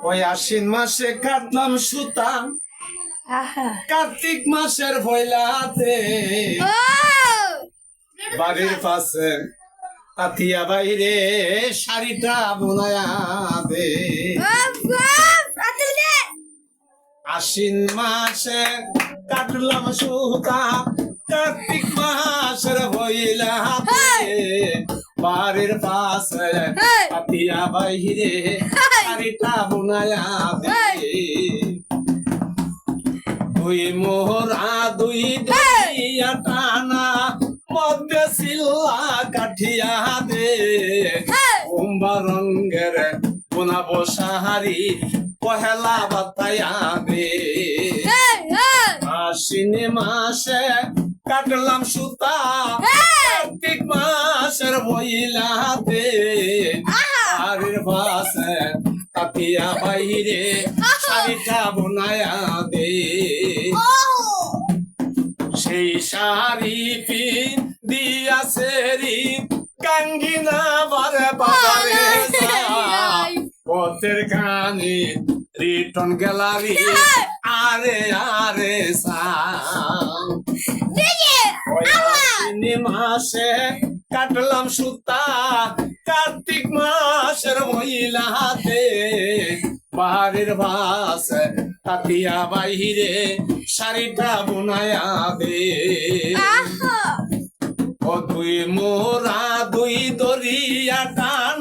ওই আশ্বিন মাসে কাটলাম সুতা, কার্তিক মাসের পয়লাতে বাড়ির পাশে আতিয়া বাইরে শাড়িটা বোনায়া দে। আশ্বিন মাসে কাটলাম সুতা, কার্তিক মাসের পয়লাতে বাড়ির পাশে আতিয়া বাইরে শাড়িটা বোনায়া দে। দুই মোহরা দুই দরিয়া টানা মধ্যে সিল্লা কাঠিয়া দে। কুম্বা রঙের বোনাবো শাড়ি পহেলা বাতায়া দে। আশ্বিন মাসে কাটলাম সুতা, কার্তিক মাসের পয়লাতে বাড়ির পাশে তাতিয়া বাইরে শাড়িটা বোনায়া দে। সেই শাড়ি দিয়াছে রি গাঙ্গিনা বারে বাবারে যায়। পথের গানে রিটন গ্যালারি আরে আরে আশ্বিন মাসে কাটলাম সুতা, কার্তিক মাসের মহিলাতে বাড়ির ভাসে তাতিয়া বাইরে শাড়িটা বোনায়া দে। ও দুই মোরা দুই দরিয়া টান